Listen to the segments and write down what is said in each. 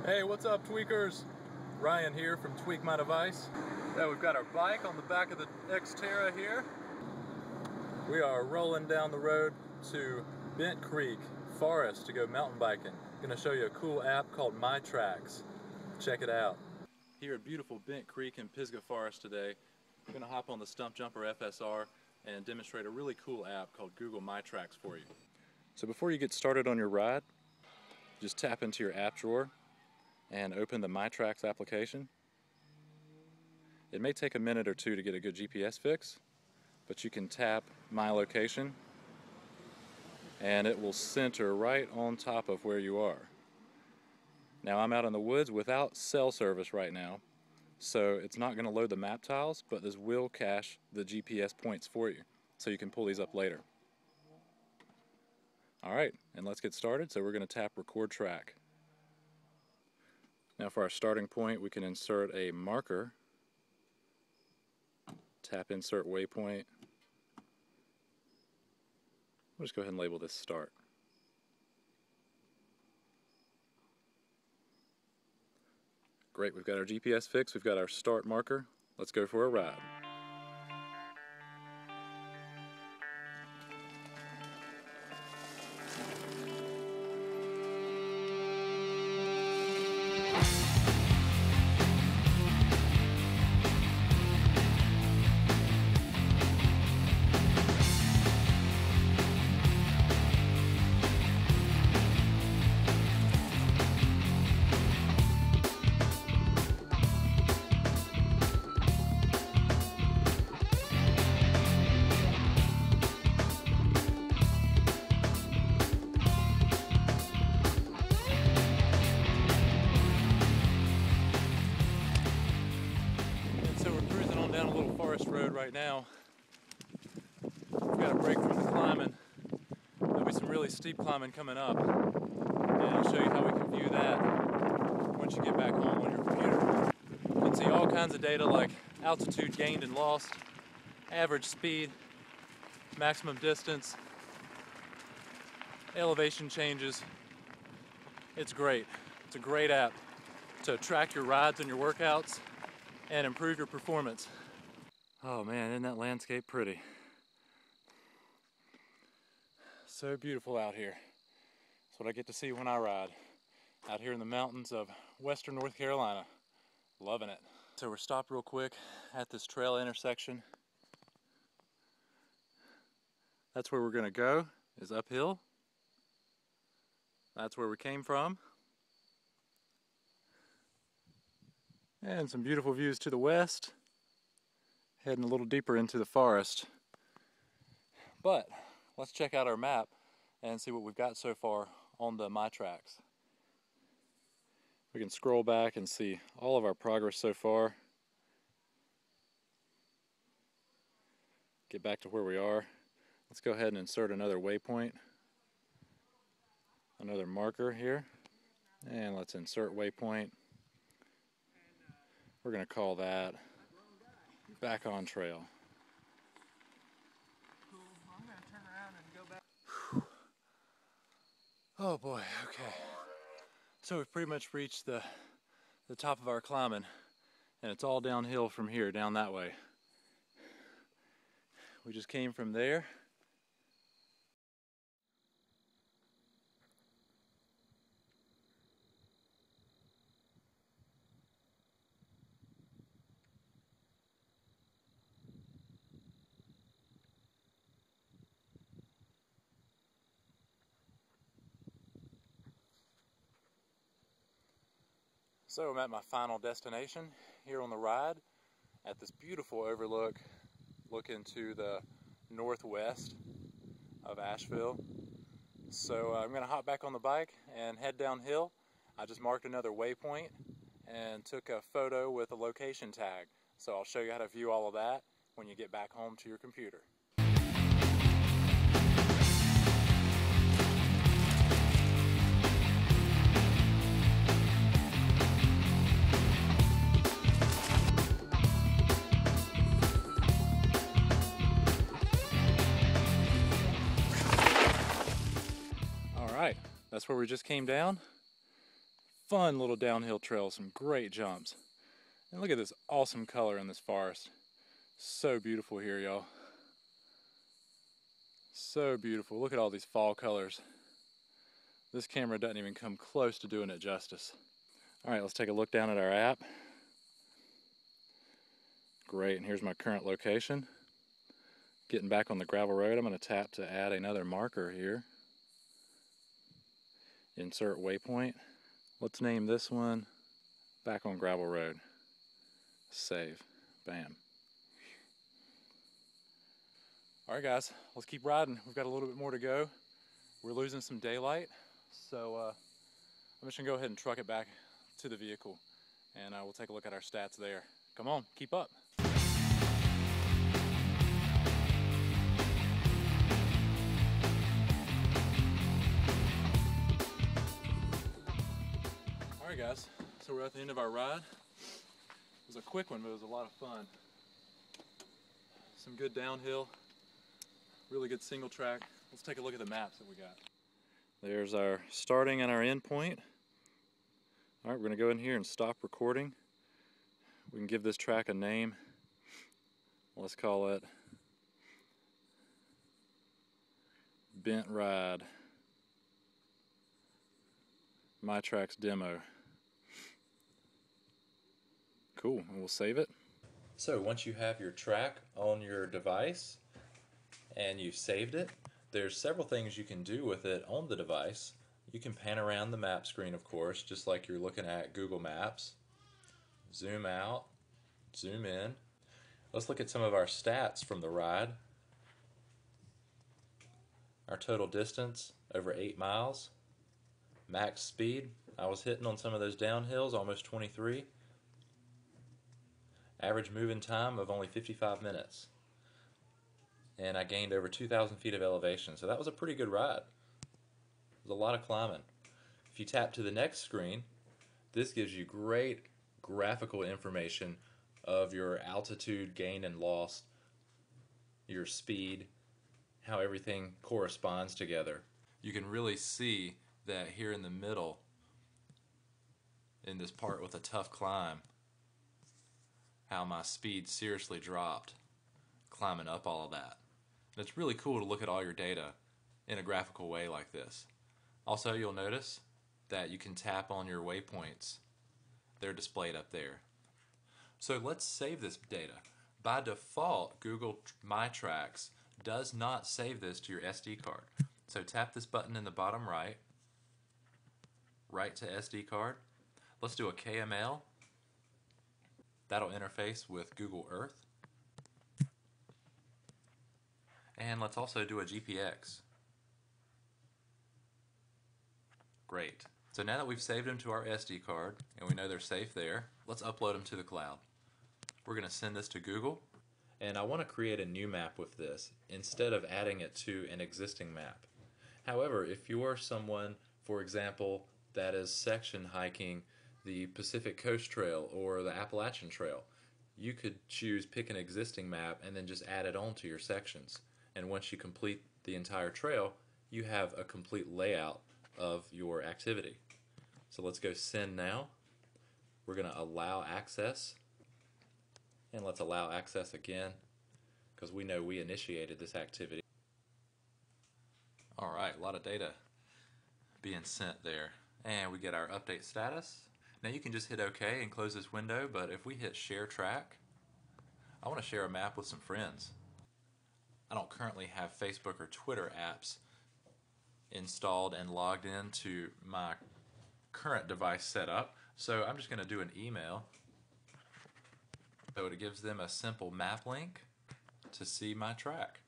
Hey, what's up, tweakers? Ryan here from Tweak My Device. Now we've got our bike on the back of the Xterra here. We are rolling down the road to Bent Creek Forest to go mountain biking. I'm gonna show you a cool app called MyTracks. Check it out. Here at beautiful Bent Creek in Pisgah Forest today, I'm gonna hop on the Stump Jumper FSR and demonstrate a really cool app called Google MyTracks for you. So before you get started on your ride, just tap into your app drawer and open the MyTracks application. It may take a minute or two to get a good GPS fix, but you can tap My Location and it will center right on top of where you are. Now I'm out in the woods without cell service right now, so it's not going to load the map tiles, but this will cache the GPS points for you, so you can pull these up later. Alright, and let's get started. So we're going to tap Record Track. Now for our starting point, we can insert a marker, tap Insert Waypoint. We'll just go ahead and label this Start. Great, we've got our GPS fix, we've got our start marker. Let's go for a ride. Down a little forest road right now. We've got a break from the climbing. There'll be some really steep climbing coming up, and I'll show you how we can view that once you get back home on your computer. You can see all kinds of data like altitude gained and lost, average speed, maximum distance, elevation changes. It's great. It's a great app to track your rides and your workouts and improve your performance. Oh man, isn't that landscape pretty? So beautiful out here. That's what I get to see when I ride. Out here in the mountains of western North Carolina. Loving it. So we're stopped real quick at this trail intersection. That's where we're gonna go, is uphill. That's where we came from. And some beautiful views to the west. Heading a little deeper into the forest. But let's check out our map and see what we've got so far on the MyTracks. We can scroll back and see all of our progress so far. Get back to where we are. Let's go ahead and insert another waypoint. Another marker here. And let's insert waypoint. We're going to call that Back on Trail. Cool. I'm going to turn around and go back. Whew. Oh boy, okay. So we've pretty much reached the top of our climbing, and it's all downhill from here, down that way. We just came from there. So I'm at my final destination here on the ride at this beautiful overlook looking to the northwest of Asheville. So I'm going to hop back on the bike and head downhill. I just marked another waypoint and took a photo with a location tag. So I'll show you how to view all of that when you get back home to your computer. That's where we just came down. Fun little downhill trail, some great jumps. And look at this awesome color in this forest. So beautiful here, y'all. So beautiful. Look at all these fall colors. This camera doesn't even come close to doing it justice. All right, let's take a look down at our app. Great, and here's my current location. Getting back on the gravel road, I'm going to tap to add another marker here. Insert waypoint. Let's name this one Back on Gravel Road. Save. Bam. Alright guys, let's keep riding. We've got a little bit more to go. We're losing some daylight, so I'm just going to go ahead and truck it back to the vehicle, and we'll take a look at our stats there. Come on, keep up. Alright guys, so we're at the end of our ride. It was a quick one, but it was a lot of fun. Some good downhill, really good single track. Let's take a look at the maps that we got. There's our starting and our end point. Alright, we're going to go in here and stop recording. We can give this track a name. Let's call it Bent Ride MyTracks Demo. Cool, and we'll save it. So once you have your track on your device and you've saved it, there's several things you can do with it on the device. You can pan around the map screen, of course, just like you're looking at Google Maps. Zoom out, zoom in. Let's look at some of our stats from the ride. Our total distance, over 8 miles. Max speed, I was hitting on some of those downhills, almost 23. Average moving time of only 55 minutes. And I gained over 2,000 feet of elevation, so that was a pretty good ride. It was a lot of climbing. If you tap to the next screen, this gives you great graphical information of your altitude gain and loss, your speed, how everything corresponds together. You can really see that here in the middle, in this part with a tough climb, how my speed seriously dropped climbing up all of that. And it's really cool to look at all your data in a graphical way like this. Also, you'll notice that you can tap on your waypoints. They're displayed up there. So let's save this data. By default, Google MyTracks does not save this to your SD card. So tap this button in the bottom right, write to SD card. Let's do a KML. That'll interface with Google Earth. And let's also do a GPX. Great. So now that we've saved them to our SD card and we know they're safe there, let's upload them to the cloud. We're going to send this to Google, and I want to create a new map with this instead of adding it to an existing map. However, if you're someone, for example, that is section hiking the Pacific Coast Trail or the Appalachian Trail, you could pick an existing map and then just add it on to your sections. And once you complete the entire trail, you have a complete layout of your activity. So let's go send now. We're going to allow access, and let's allow access again because we know we initiated this activity. Alright, a lot of data being sent there, and we get our update status. Now you can just hit OK and close this window, but if we hit share track, I want to share a map with some friends. I don't currently have Facebook or Twitter apps installed and logged into my current device setup, so I'm just going to do an email. So it gives them a simple map link to see my track.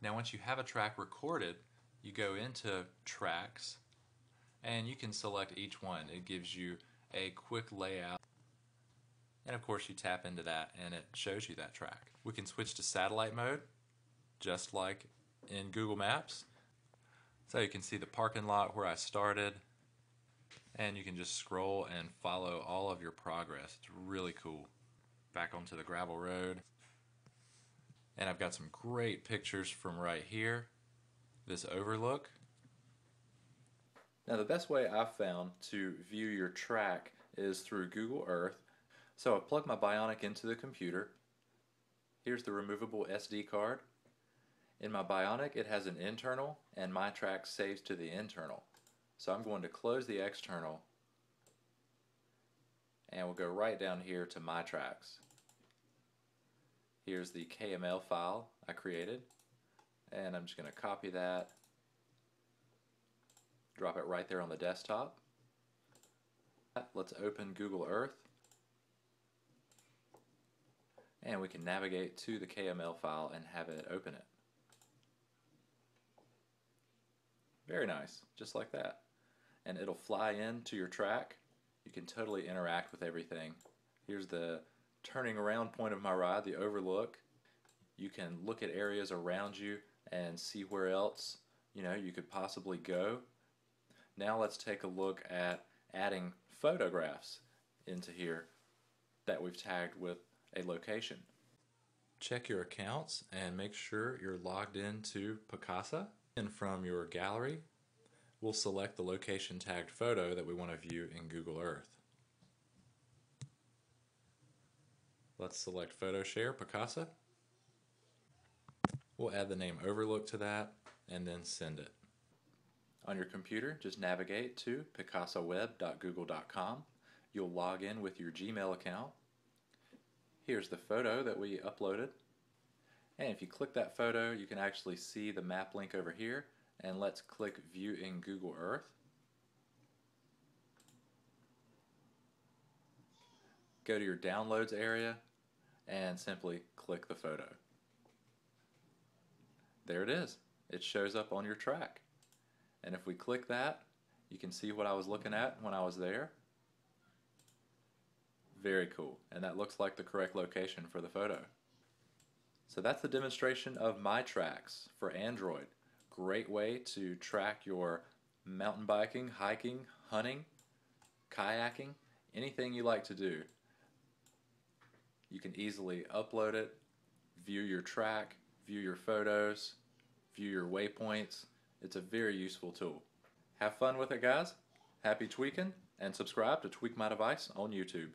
Now once you have a track recorded, you go into tracks and you can select each one. It gives you a quick layout, and of course you tap into that and it shows you that track. We can switch to satellite mode just like in Google Maps. So you can see the parking lot where I started, and you can just scroll and follow all of your progress. It's really cool. Back onto the gravel road. And I've got some great pictures from right here. This overlook. Now the best way I've found to view your track is through Google Earth. So I plug my Bionic into the computer. Here's the removable SD card. In my Bionic it has an internal, and MyTracks saves to the internal. So I'm going to close the external, and we'll go right down here to MyTracks. Here's the KML file I created, and I'm just going to copy that, drop it right there on the desktop. Let's open Google Earth, and we can navigate to the KML file and have it open it. Very nice, just like that. And it'll fly into your track. You can totally interact with everything. Here's the turning around point of my ride, the overlook. You can look at areas around you and see where else you could possibly go. Now let's take a look at adding photographs into here that we've tagged with a location. Check your accounts and make sure you're logged into Picasa. And from your gallery, we'll select the location tagged photo that we want to view in Google Earth. Let's select Photo Share Picasa. We'll add the name Overlook to that and then send it. On your computer, just navigate to picasaweb.google.com. You'll log in with your Gmail account. Here's the photo that we uploaded. And if you click that photo, you can actually see the map link over here. And let's click View in Google Earth. Go to your Downloads area and simply click the photo. There it is. It shows up on your track. And if we click that, you can see what I was looking at when I was there. Very cool. And that looks like the correct location for the photo. So that's the demonstration of MyTracks for Android. Great way to track your mountain biking, hiking, hunting, kayaking, anything you like to do. You can easily upload it, view your track, view your photos, view your waypoints. It's a very useful tool. Have fun with it, guys. Happy tweaking, and subscribe to Tweak My Device on YouTube.